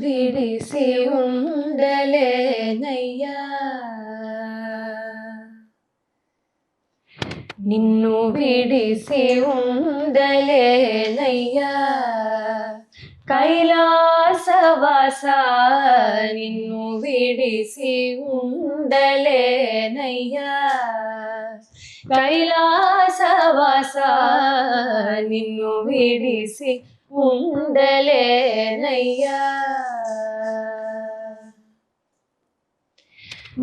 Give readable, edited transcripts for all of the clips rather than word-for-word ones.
విడిసి ఉండలేనయ్యా, నిన్ను విడిసి ఉండలేనయ్యా, కైలాసవాస నిన్ను విడిసి ఉండలేనయ్యా, కైలాసవాస నిన్ను విడిసి ఉండలేనయ్యా,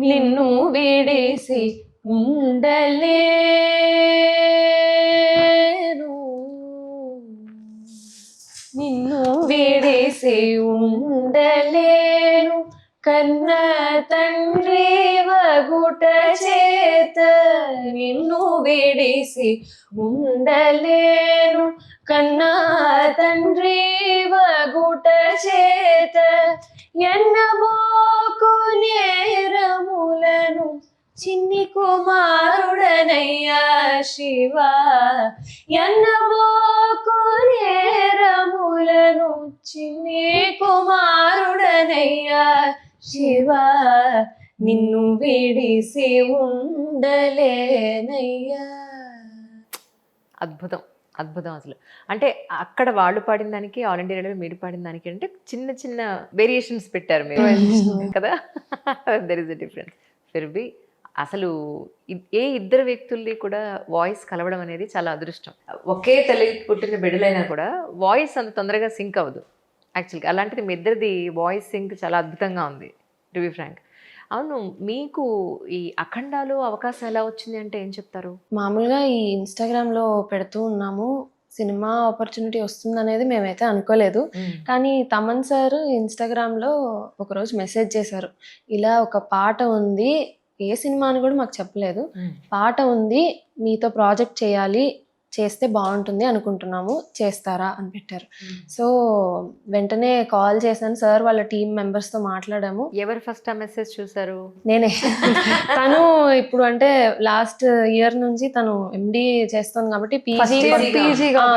నిన్ను విడిసి ఉండలేను, నిన్ను విడిసి ఉండలేను, కన్న తండ్రి వగుట చేత నిన్ను విడిసి ఉండలేను, కన్న తండ్రి వగుట చేత ఎన్నబోకు నేరములను చిన్ని కుమారుడనయ్యా శివా, ఎన్నబోకు నేరములను చిన్ని కుమారుడనయ్యా శివా, నిన్ను విడిసి ఉండలేనయ్యా. అద్భుతం అద్భుతం. అసలు అంటే అక్కడ వాళ్ళు పాడిన దానికి ఆల్ ఇండియా రేడియోలో మీరు పాడిన దానికి అంటే చిన్న చిన్న వేరియేషన్స్ పెట్టారు మీరు కదా. There is a difference. ఫిర్బీ అసలు ఏ ఇద్దరు వ్యక్తుల్ని కూడా వాయిస్ కలవడం అనేది చాలా అదృష్టం. ఒకే తల్లి పుట్టిన బిడ్డలైనా కూడా వాయిస్ అంత తొందరగా సింక్ అవ్వదు యాక్చువల్గా. అలాంటిది మీ ఇద్దరిది వాయిస్ సింక్ చాలా అద్భుతంగా ఉంది, టు బి ఫ్రాంక్. అవును, మీకు ఈ అఖండాలో అవకాశం ఎలా వచ్చింది అంటే ఏం చెప్తారు? మామూలుగా ఈ ఇన్స్టాగ్రామ్లో పెడుతూ ఉన్నాము, సినిమా ఆపర్చునిటీ వస్తుంది అనేది మేమైతే అనుకోలేదు. కానీ తమన్ సార్ ఇన్స్టాగ్రామ్లో ఒకరోజు మెసేజ్ చేశారు, ఇలా ఒక పాట ఉంది, ఏ సినిమా అని కూడా మాకు చెప్పలేదు, పాట ఉంది, మీతో ప్రాజెక్ట్ చేయాలి, చేస్తే బాగుంటుంది అనుకుంటున్నాము, చేస్తారా అని పెట్టారు. సో వెంటనే కాల్ చేశాను, సార్ వాళ్ళ టీం మెంబర్స్తో మాట్లాడాము. ఎవరు ఫస్ట్ ఆ మెసేజ్ చూసారు? నేనే. తను ఇప్పుడు అంటే లాస్ట్ ఇయర్ నుంచి తను ఎండి చేస్తుంది కాబట్టి పీజీ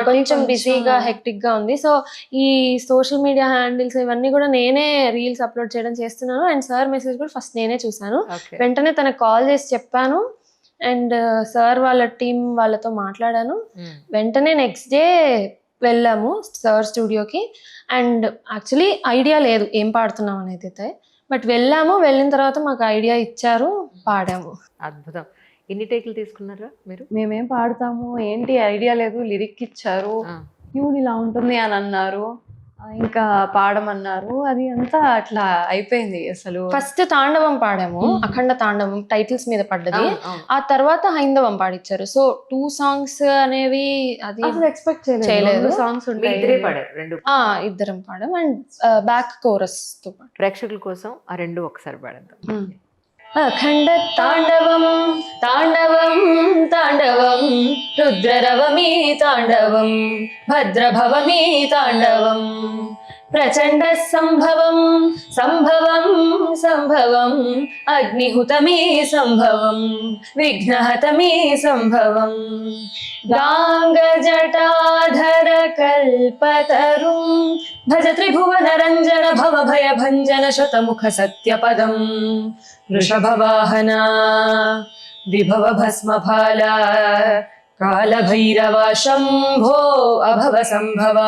కొంచెం బిజీగా హెక్టిక్ గా ఉంది. సో ఈ సోషల్ మీడియా హ్యాండిల్స్ ఇవన్నీ కూడా నేనే రీల్స్ అప్లోడ్ చేయడం చేస్తున్నాను. అండ్ సార్ మెసేజ్ కూడా ఫస్ట్ నేనే చూసాను. వెంటనే తనకు కాల్ చేసి చెప్పాను అండ్ సార్ వాళ్ళ టీం వాళ్ళతో మాట్లాడాను. వెంటనే నెక్స్ట్ డే వెళ్ళాము సార్ స్టూడియోకి. అండ్ యాక్చువల్లీ ఐడియా లేదు ఏం పాడుతున్నాం అనేది అయితే, బట్ వెళ్ళాము. వెళ్ళిన తర్వాత మాకు ఐడియా ఇచ్చారు, పాడాము. అద్భుతం. ఎన్ని టేకులు తీసుకున్నారా మీరు? మేమేం పాడతాము ఏంటి ఐడియా లేదు, లిరిక్ ఇచ్చారు, ట్యూన్ ఇలా ఉంటుంది అని అన్నారు, ఇంకా పాడమన్నారు, అది అంతా అట్లా అయిపోయింది. అసలు ఫస్ట్ తాండవం పాడాము, అఖండ తాండవం టైటిల్స్ మీద పడ్డది. ఆ తర్వాత హైందవం పాడిచ్చారు. సో 2 సాంగ్స్ అనేవి అది ఎక్స్పెక్ట్ చేయలేదు. సాంగ్స్ ఉంటాయి, ఇద్దరం పాడాం. అండ్ బ్యాక్ కోరస్ తో పాటు ప్రేక్షకుల కోసం ఆ రెండు ఒకసారి పాడేద్దాం. అఖండ తాండవం తాండవం తాండవం రుద్రరవమీ తాండవం భద్రభవమీ తాండవం ప్రచండ సంభవం సంభవం సంభవం అగ్నిహుతమీ సంభవం విఘ్నహతమీ సంభవం గాంగజటాధర కల్పతరుం భజ త్రిభువన రంజన భవ భయ భంజన శతముఖ సత్యపదం వృషభవాహన విభవ భస్మఫాల కాళభైరవ శంభో అభవ సంభవ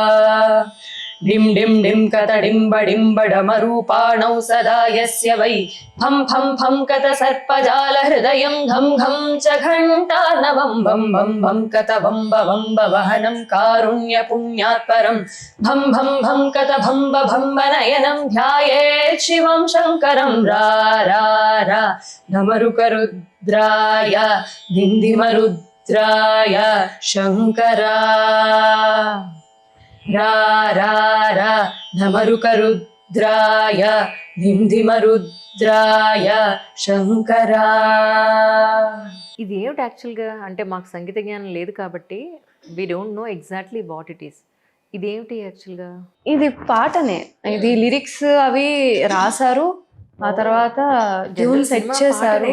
డింం డింం డింం కతడింబడింబడమరూపాణౌ సదా యస్య వై ఫం ఫం ఫం కత సర్పజాల హృదయం ఘం ఘం చ ఘంటానవం వం వం వం కత వంబ వంబ వహనం కారుణ్య పుణ్యాత్పరం భం భం భం కత భంబ భంబ నయనం ధ్యాయేత్ శివం శంకరం రా రా రా ఢమరుకరుద్రాయ దిందిమరుద్రాయ శంకరా రా రా రా ఢమరుకరుద్రాయ ధింధిమరుద్రాయ శంకరా. ఇది ఏమిటి యాక్చువల్గా అంటే మాకు సంగీత జ్ఞానం లేదు కాబట్టి we don't know exactly what it is. ఇదేమిటి యాక్చువల్గా? ఇది పాటనే, ఇది లిరిక్స్ అవి రాశారు, ఆ తర్వాత ట్యూన్ సెట్ చేశారు.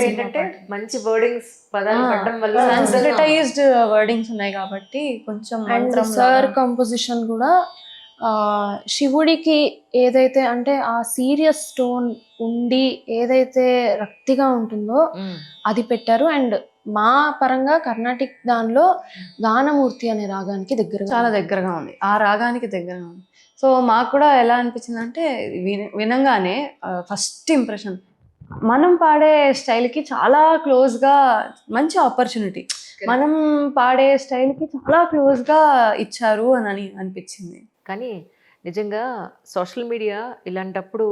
ఏంటంటే మంచి వర్డింగ్స్ పదాలు పడడం వల్ల సాంస్క్రిటైజ్డ్ వర్డింగ్స్ ఉన్నాయి కాబట్టి కొంచెం. అండ్ సార్ కంపోజిషన్ కూడా శివుడికి ఏదైతే అంటే ఆ సీరియస్ టోన్ ఉండి ఏదైతే రక్తిగా ఉంటుందో అది పెట్టారు. అండ్ మా పరంగా కర్ణాటిక్ దానిలో గానమూర్తి అనే రాగానికి దగ్గరగా చాలా దగ్గరగా ఉంది, ఆ రాగానికి దగ్గరగా ఉంది. సో మాకు కూడా ఎలా అనిపించింది అంటే వినంగానే ఫస్ట్ ఇంప్రెషన్ మనం పాడే స్టైల్కి చాలా క్లోజ్గా, మంచి ఆపర్చునిటీ, మనం పాడే స్టైల్కి చాలా క్లోజ్గా ఇచ్చారు అని అనిపించింది. కానీ నిజంగా సోషల్ మీడియా ఇలాంటప్పుడు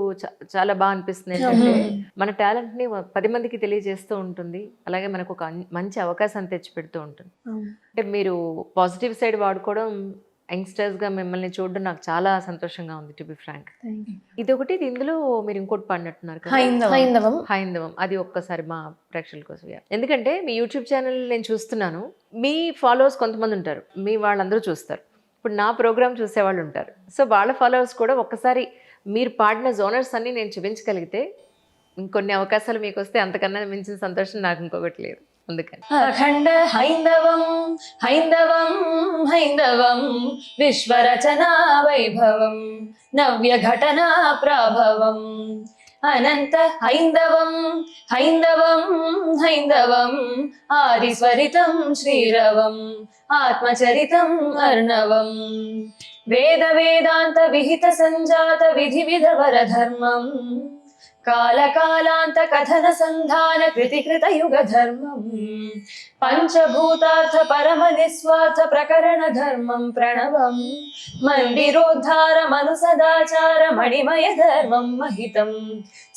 చాలా బాగా అనిపిస్తుంది. ఏంటంటే మన టాలెంట్ని 10 మందికి తెలియజేస్తూ ఉంటుంది, అలాగే మనకు ఒక మంచి అవకాశం తెచ్చిపెడుతూ ఉంటుంది. అంటే మీరు పాజిటివ్ సైడ్ వాడుకోవడం, యంగ్స్టర్స్గా మిమ్మల్ని చూడడం నాకు చాలా సంతోషంగా ఉంది, టు బి ఫ్రాంక్. ఇది ఒకటి, ఇందులో మీరు ఇంకోటి పాడినట్టున్నారు కదా, హైందవం. హైందవం. అది ఒక్కసారి మా ప్రేక్షకుల కోసం. ఎందుకంటే మీ యూట్యూబ్ ఛానల్ నేను చూస్తున్నాను, మీ ఫాలోవర్స్ కొంతమంది ఉంటారు, మీ వాళ్ళందరూ చూస్తారు. ఇప్పుడు నా ప్రోగ్రామ్ చూసేవాళ్ళు ఉంటారు. సో వాళ్ళ ఫాలోవర్స్ కూడా ఒక్కసారి మీరు పాడిన జోనర్స్ అన్నీ నేను చూపించగలిగితే, ఇంకొన్ని అవకాశాలు మీకు వస్తే అంతకన్నా మించిన సంతోషం నాకు ఇంకొకటి లేదు. అందుకని అఖండ హైందవం హైందవం హైందవం విశ్వరచనా వైభవం నవ్య ఘటనా ప్రాభవం అనంత హైందవం హైందవం హైందవం ఆదిస్వరితం శ్రీరవం ఆత్మచరితం అర్ణవం వేద వేదాంత విహిత సంజాత విధి విధవర ధర్మం కాలకాలాంత కథన సంధాన కృతి కృత యుగ ధర్మం పంచభూతార్థ పరమ నిస్వార్థ ప్రకరణ ధర్మం ప్రణవం మందిరోద్ధార మను సదాచార మణిమయ ధర్మం మహితం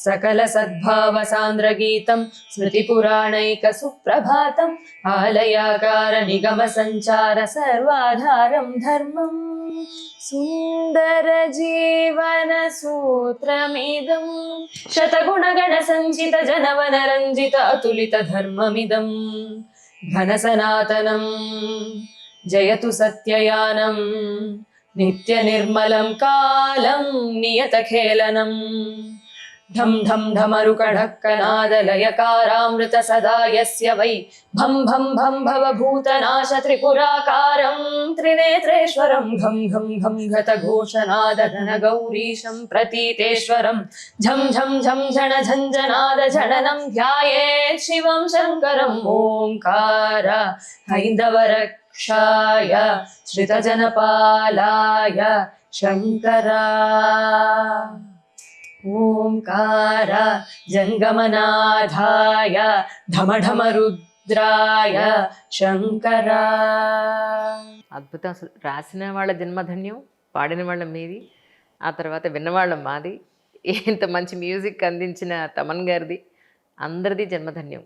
సకల సద్భావ సాంద్ర గీతం స్మృతి పురాణైక సుప్రభాతం ఆలయాకార నిగమ సంచార సర్వాధారం ధర్మం సుందర జీవన సూత్రమిదం శతగుణగణ సంచిత జనవన రంజిత అతులిత ధర్మమిదం ఘన సనాతనం జయతు సత్యయానం నిత్య నిర్మలం కాలం నియత ఖేళనం ఢం ఢం ఢమరుకఢక్కనాదలయకారామృత సదా యస్య వై భం భం భం భవభూతనాశ త్రిపురాకారం త్రినేత్రేశ్వరం ఘం ఘం ఘం ఘటఘోషనాదఘన గౌరీశం ప్రతీతేశ్వరం ఝం ఝం ఝం ఝణ ఝంఝనాద ఝణనం ధ్యాయేత్ శివం శంకరం ఓంకార హైందవరక్షాయ శ్రితజనపాలాయ శంకరా ఓంకార జంగమనాథాయ ఢమఢమరుద్రాయ శంకరా. అద్భుతం. అసలు రాసిన వాళ్ళ జన్మధన్యం, పాడిన వాళ్ళ మీది, ఆ తర్వాత విన్నవాళ్ళ మాది. ఇంత మంచి మ్యూజిక్ అందించిన తమన్ గారిది, అందరిది జన్మధన్యం.